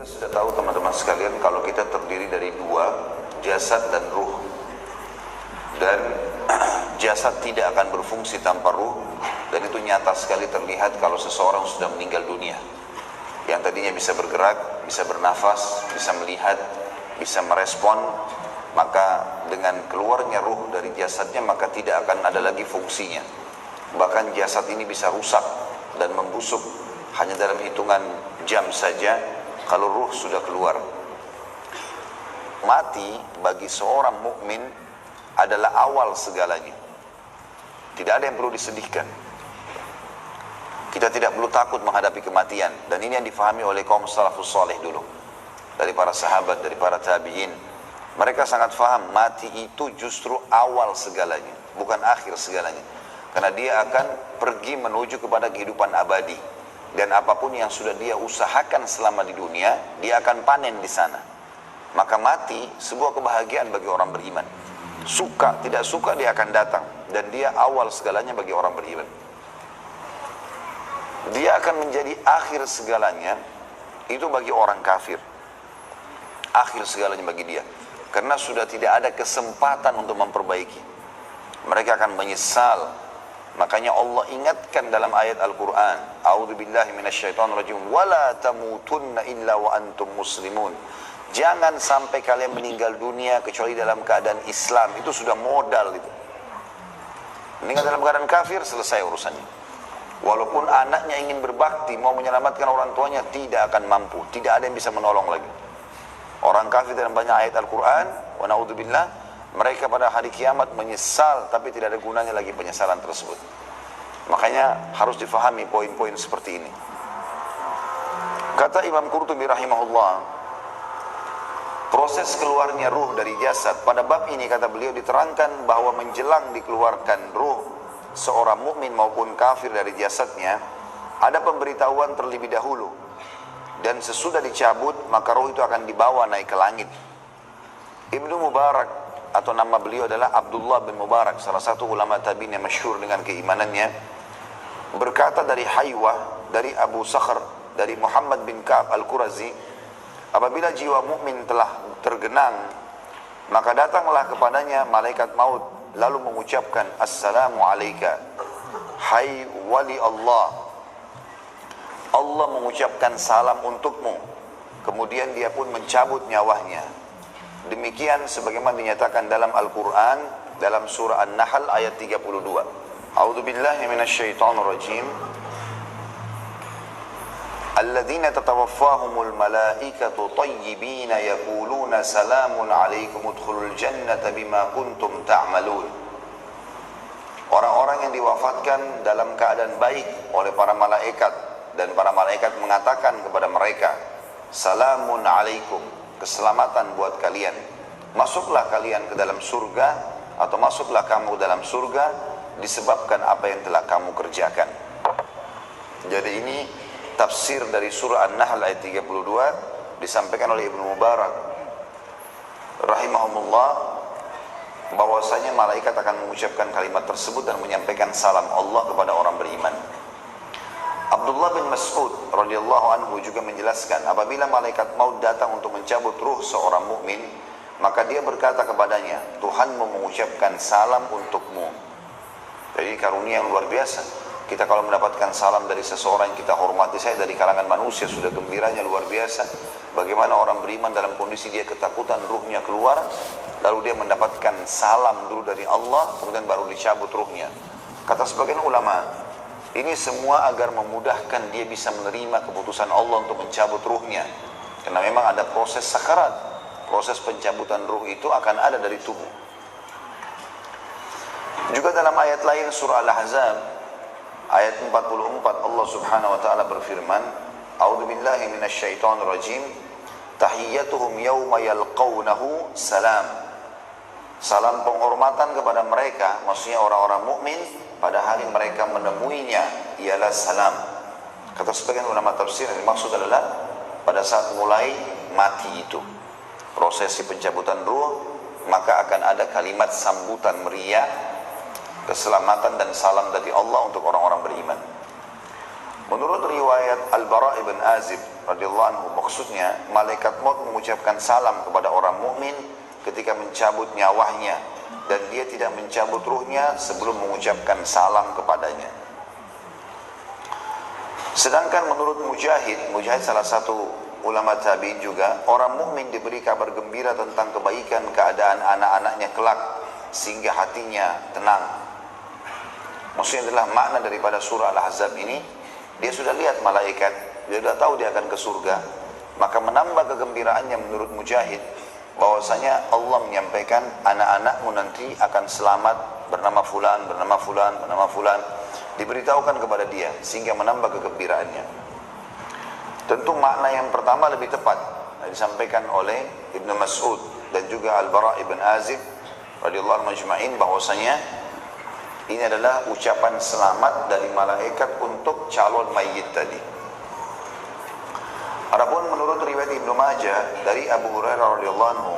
Kita sudah tahu teman-teman sekalian kalau kita terdiri dari dua, jasad dan ruh. Dan jasad tidak akan berfungsi tanpa ruh, dan itu nyata sekali terlihat kalau seseorang sudah meninggal dunia. Yang tadinya bisa bergerak, bisa bernafas, bisa melihat, bisa merespon, maka dengan keluarnya ruh dari jasadnya maka tidak akan ada lagi fungsinya. Bahkan jasad ini bisa rusak dan membusuk hanya dalam hitungan jam saja kalau ruh sudah keluar. Mati bagi seorang mukmin adalah awal segalanya. Tidak ada yang perlu disedihkan. Kita tidak perlu takut menghadapi kematian, dan ini yang difahami oleh kaum salafus saleh dulu, dari para sahabat, dari para tabi'in. Mereka sangat faham mati itu justru awal segalanya, bukan akhir segalanya. Karena dia akan pergi menuju kepada kehidupan abadi, dan apapun yang sudah dia usahakan selama di dunia, dia akan panen di sana. Maka mati sebuah kebahagiaan bagi orang beriman. Suka tidak suka dia akan datang, dan dia awal segalanya bagi orang beriman. Dia akan menjadi akhir segalanya itu bagi orang kafir. Akhir segalanya bagi dia, karena sudah tidak ada kesempatan untuk memperbaiki. Mereka akan menyesal. Makanya Allah ingatkan dalam ayat Al-Quran, A'udzubillahi minasyaitonirrajim, wala tamutunna illa wa antum muslimun. Jangan sampai kalian meninggal dunia kecuali dalam keadaan Islam. Itu sudah modal itu. Meninggal dalam keadaan kafir, selesai urusannya. Walaupun anaknya ingin berbakti, mau menyelamatkan orang tuanya, tidak akan mampu. Tidak ada yang bisa menolong lagi. Orang kafir dalam banyak ayat Al-Quran, wa na'udzubillah, mereka pada hari kiamat menyesal, tapi tidak ada gunanya lagi penyesalan tersebut. Makanya harus difahami poin-poin seperti ini. Kata Imam Qurtubi rahimahullah, proses keluarnya ruh dari jasad, pada bab ini kata beliau diterangkan bahwa menjelang dikeluarkan ruh seorang mukmin maupun kafir dari jasadnya, ada pemberitahuan terlebih dahulu, dan sesudah dicabut maka ruh itu akan dibawa naik ke langit. Ibnu Mubarak, atau nama beliau adalah Abdullah bin Mubarak, salah satu ulama tabi'in yang masyhur dengan keimanannya, berkata dari Haywah, dari Abu Sakhr, dari Muhammad bin Ka'ab al-Qurazi, apabila jiwa mukmin telah tergenang, maka datanglah kepadanya malaikat maut, lalu mengucapkan, Assalamu alayka, hai wali Allah. Allah mengucapkan salam untukmu. Kemudian dia pun mencabut nyawanya. Demikian sebagaimana dinyatakan dalam Al-Quran, dalam surah An-Nahl ayat 32. A'udzubillahi minasyaitonirrajim. Alladzina tatawaffahumul malaikatu tayyibina yaquluna salamun alaikum udkhulul jannata bima kuntum ta'malun. Orang-orang yang diwafatkan dalam keadaan baik oleh para malaikat, dan para malaikat mengatakan kepada mereka, salamun alaikum, keselamatan buat kalian. Masuklah kalian ke dalam surga, atau masuklah kamu dalam surga disebabkan apa yang telah kamu kerjakan. Jadi ini tafsir dari surah An-Nahl ayat 32 disampaikan oleh Ibnu Mubarak rahimahumullah, bahwasanya malaikat akan mengucapkan kalimat tersebut dan menyampaikan salam Allah kepada orang beriman. Abdullah bin Mas'ud radhiyallahu anhu juga menjelaskan, apabila malaikat maut datang untuk mencabut ruh seorang mukmin, maka dia berkata kepadanya, Tuhanmu mengucapkan salam untukmu. Jadi karunia yang luar biasa. Kita kalau mendapatkan salam dari seseorang yang kita hormati, saya dari kalangan manusia sudah gembiranya luar biasa. Bagaimana orang beriman dalam kondisi dia ketakutan, ruhnya keluar, lalu dia mendapatkan salam dulu dari Allah, kemudian baru dicabut ruhnya. Kata sebagian ulama, ini semua agar memudahkan dia bisa menerima keputusan Allah untuk mencabut ruhnya. Karena memang ada proses sakarat, proses pencabutan ruh itu akan ada dari tubuh. Juga dalam ayat lain surah Al-Ahzab ayat 44, Allah subhanahu wa ta'ala berfirman, A'udzubillahi minasyaitonirrajim, tahiyyatuhum yawma yalqawnahu salam. Salam penghormatan kepada mereka, maksudnya orang-orang mukmin pada hari mereka menemuinya, ialah salam. Kata sebagian ulama tafsir, yang dimaksud adalah pada saat mulai mati itu, prosesi pencabutan ruh, maka akan ada kalimat sambutan meriah, keselamatan dan salam dari Allah untuk orang-orang beriman. Menurut riwayat Al-Bara' ibn Azib radhiyallahu anhu, maksudnya malaikat maut mengucapkan salam kepada orang mukmin ketika mencabut nyawanya, dan dia tidak mencabut ruhnya sebelum mengucapkan salam kepadanya. Sedangkan menurut Mujahid salah satu ulama tabi'in juga, orang mukmin diberi kabar gembira tentang kebaikan keadaan anak-anaknya kelak sehingga hatinya tenang. Maksudnya adalah makna daripada surah Al-Ahzab ini, dia sudah lihat malaikat, dia sudah tahu dia akan ke surga, maka menambah kegembiraannya menurut Mujahid bahwasanya Allah menyampaikan anak-anakmu nanti akan selamat bernama fulan, bernama fulan, bernama fulan, diberitahukan kepada dia sehingga menambah kegembiraannya. Tentu makna yang pertama lebih tepat disampaikan oleh Ibnu Mas'ud dan juga Al-Bara' ibn Azib radhiyallahu anhu majma'in, bahwasanya ini adalah ucapan selamat dari malaikat untuk calon mayit tadi. Adapun menurut riwayat Ibnu Majah dari Abu Hurairah radhiyallahu anhu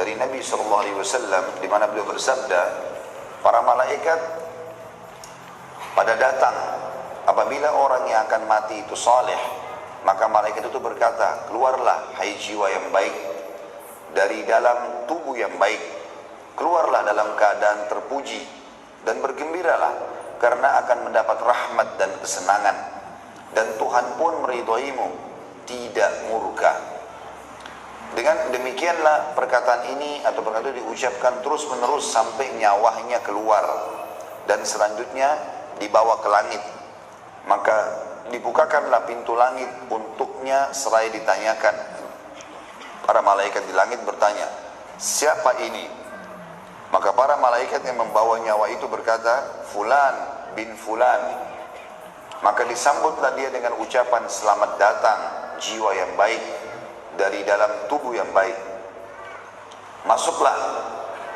dari Nabi sallallahu alaihi wasallam, di mana beliau bersabda, para malaikat pada datang apabila orang yang akan mati itu saleh, maka malaikat itu berkata, keluarlah hai jiwa yang baik dari dalam tubuh yang baik, keluarlah dalam keadaan terpuji dan bergembiralah karena akan mendapat rahmat dan kesenangan, dan Tuhan pun meridhoimu, tidak murka. Dengan demikianlah perkataan ini atau perkataan itu diucapkan terus menerus sampai nyawanya keluar, dan selanjutnya dibawa ke langit. Maka dibukakanlah pintu langit untuknya seraya ditanyakan. Para malaikat di langit bertanya, siapa ini? Maka para malaikat yang membawa nyawa itu berkata, Fulan bin Fulan. Maka disambutlah dia dengan ucapan, selamat datang jiwa yang baik dari dalam tubuh yang baik. Masuklah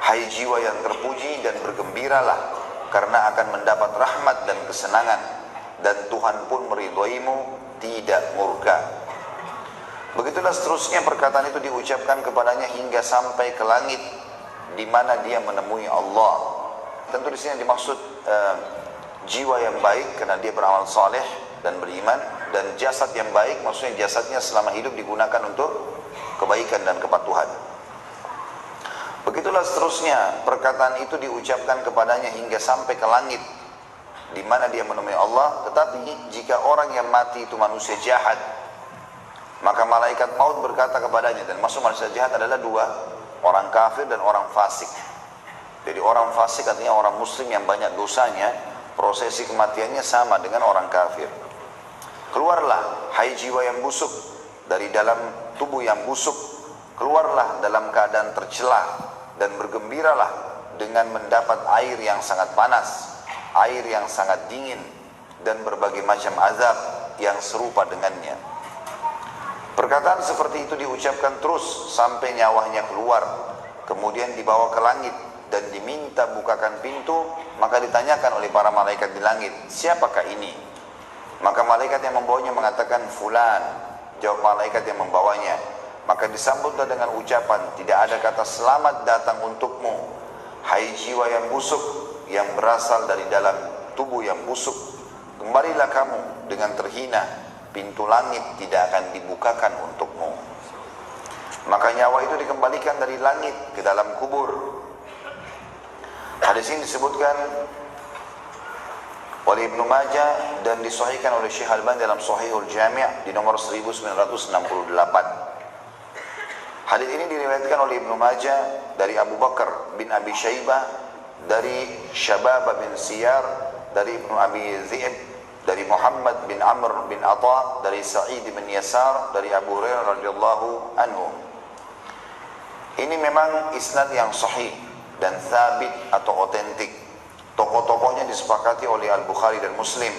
hai jiwa yang terpuji dan bergembiralah karena akan mendapat rahmat dan kesenangan, dan Tuhan pun meridhoimu, tidak murka. Begitulah seterusnya perkataan itu diucapkan kepadanya hingga sampai ke langit di mana dia menemui Allah. Tentu di sini dimaksud jiwa yang baik karena dia beramal saleh dan beriman, dan jasad yang baik maksudnya jasadnya selama hidup digunakan untuk kebaikan dan kepatuhan. Begitulah seterusnya perkataan itu diucapkan kepadanya hingga sampai ke langit di mana dia menemui Allah. Tetapi jika orang yang mati itu manusia jahat, maka malaikat maut berkata kepadanya, dan maksud manusia jahat adalah dua, orang kafir dan orang fasik. Jadi orang fasik artinya orang muslim yang banyak dosanya, prosesi kematiannya sama dengan orang kafir. Keluarlah hai jiwa yang busuk dari dalam tubuh yang busuk, keluarlah dalam keadaan tercela dan bergembiralah dengan mendapat air yang sangat panas, air yang sangat dingin, dan berbagai macam azab yang serupa dengannya. Perkataan seperti itu diucapkan terus sampai nyawanya keluar, kemudian dibawa ke langit dan diminta bukakan pintu. Maka ditanyakan oleh para malaikat di langit, siapakah ini? Maka malaikat yang membawanya mengatakan, Fulan. Jawab malaikat yang membawanya. Maka disambutlah dengan ucapan, tidak ada kata selamat datang untukmu, hai jiwa yang busuk yang berasal dari dalam tubuh yang busuk. Kembalilah kamu dengan terhina, pintu langit tidak akan dibukakan untukmu. Maka nyawa itu dikembalikan dari langit ke dalam kubur. Hadis ini disebutkan oleh Ibnu Majah dan disahihkan oleh Syekh Al-Albani dalam Shahihul Jami' di nomor 1968. Hadis ini diriwayatkan oleh Ibnu Majah dari Abu Bakar bin Abi Syaibah, dari Syabab bin Siyar, dari Ibnu Abi Dhi'b, dari Muhammad bin Amr bin Atha, dari Sa'id bin Yasar, dari Abu Hurairah radhiyallahu anhu. Ini memang isnad yang sahih dan thabit atau otentik. Tokoh-tokohnya disepakati oleh Al-Bukhari dan Muslim.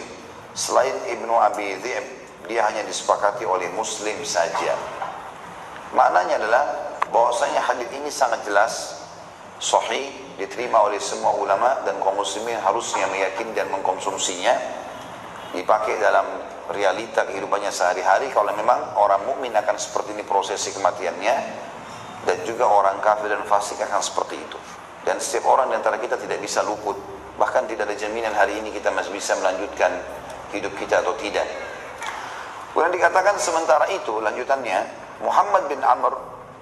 Selain Ibnu Abi Dhi'b, dia hanya disepakati oleh Muslim saja. Maknanya adalah bahwasanya hadis ini sangat jelas, sahih, diterima oleh semua ulama, dan kaum muslimin harusnya meyakini dan mengkonsumsinya, dipakai dalam realita kehidupannya sehari-hari. Kalau memang orang mukmin akan seperti ini prosesi kematiannya, dan juga orang kafir dan fasik akan seperti itu. Dan setiap orang di antara kita tidak bisa luput. Bahkan tidak ada jaminan hari ini kita masih bisa melanjutkan hidup kita atau tidak. Kemudian dikatakan sementara itu, lanjutannya, Muhammad bin Amr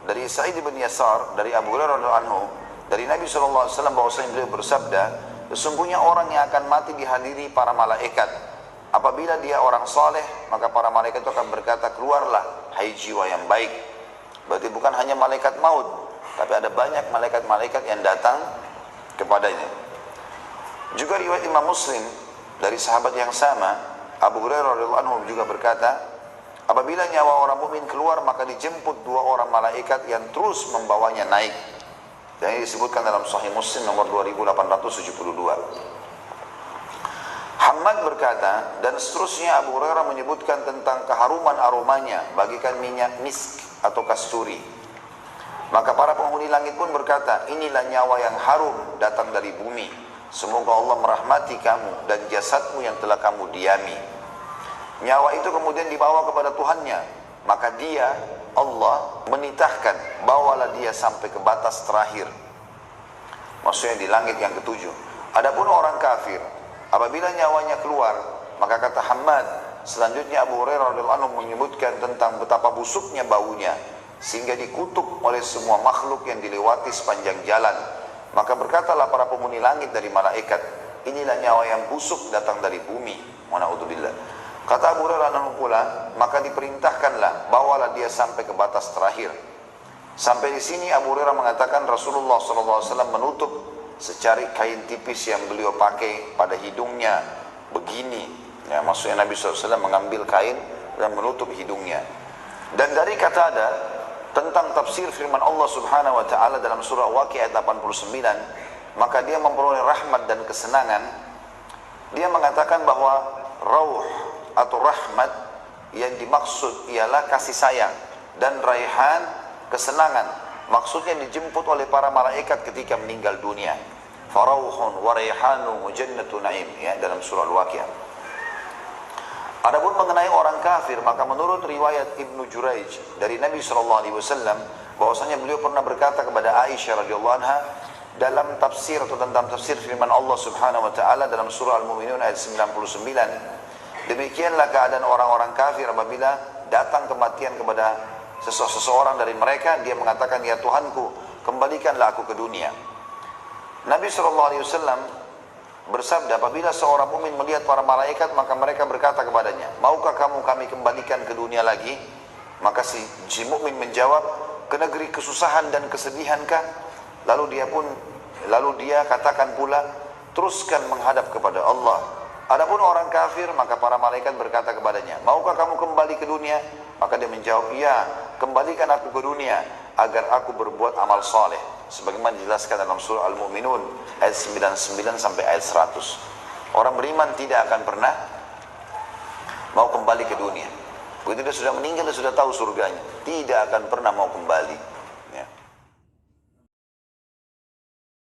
dari Sa'id bin Yasar dari Abu Hurairah radhiyallahu anhu dari Nabi SAW bahwasanya beliau bersabda, sesungguhnya orang yang akan mati dihadiri para malaikat. Apabila dia orang saleh, maka para malaikat itu akan berkata, keluarlah hai jiwa yang baik. Berarti bukan hanya malaikat maut, tapi ada banyak malaikat-malaikat yang datang kepadanya. Juga riwayat Imam Muslim dari sahabat yang sama, Abu Hurairah radhiyallahu anhu juga berkata, apabila nyawa orang mukmin keluar, maka dijemput dua orang malaikat yang terus membawanya naik. Dan ini disebutkan dalam Sahih Muslim nomor 2872. Hammad berkata, dan seterusnya Abu Hurairah menyebutkan tentang keharuman aromanya bagaikan minyak misk atau kasturi. Maka para penghuni langit pun berkata, inilah nyawa yang harum datang dari bumi. Semoga Allah merahmati kamu dan jasadmu yang telah kamu diami. Nyawa itu kemudian dibawa kepada Tuhannya. Maka dia, Allah, menitahkan, bawalah dia sampai ke batas terakhir. Maksudnya di langit yang ketujuh. Adapun orang kafir, apabila nyawanya keluar, maka kata Hammad, selanjutnya Abu Hurairah radhiyallahu anhu menyebutkan tentang betapa busuknya baunya, sehingga dikutuk oleh semua makhluk yang dilewati sepanjang jalan. Maka berkatalah para penghuni langit dari malaikat, inilah nyawa yang busuk datang dari bumi. Wa na'udzubillah. Kata Abu Hurairah radhiyallahu anhu pula, maka diperintahkanlah, bawalah dia sampai ke batas terakhir. Sampai di sini Abu Hurairah mengatakan Rasulullah SAW menutup secari kain tipis yang beliau pakai pada hidungnya begini. Ya, maksudnya Nabi SAW mengambil kain dan menutup hidungnya. Dan dari kata ada tentang tafsir firman Allah Subhanahu wa taala dalam surah Waqiah ayat 89, maka dia memperoleh rahmat dan kesenangan. Dia mengatakan bahwa rauh atau rahmat yang dimaksud ialah kasih sayang, dan raihan kesenangan. Maksudnya dijemput oleh para malaikat ketika meninggal dunia. Farauhun wa raihanun wa jannatu na'im, ya, dalam surah Al-Waqiah. Adapun mengenai orang kafir, maka menurut riwayat Ibnu Juraij dari Nabi SAW, bahwasanya beliau pernah berkata kepada Aisyah radhiyallahu anha dalam tafsir atau tentang tafsir firman Allah Subhanahu wa taala dalam surah Al-Mu'minun ayat 99, demikianlah keadaan orang-orang kafir apabila datang kematian kepada seseorang dari mereka, dia mengatakan, ya Tuhanku, kembalikanlah aku ke dunia. Nabi SAW bersabda, apabila seorang mukmin melihat para malaikat, maka mereka berkata kepadanya, maukah kamu kami kembalikan ke dunia lagi? Maka si mukmin menjawab, ke negeri kesusahan dan kesedihankah? Lalu dia katakan pula, teruskan menghadap kepada Allah. Adapun orang kafir, maka para malaikat berkata kepadanya, maukah kamu kembali ke dunia? Maka dia menjawab, ya, kembalikan aku ke dunia agar aku berbuat amal saleh, sebagaimana dijelaskan dalam surah Al-Mu'minun ayat 99 sampai ayat 100. Orang beriman tidak akan pernah mau kembali ke dunia. Begitu dia sudah meninggal, dia sudah tahu surganya, tidak akan pernah mau kembali.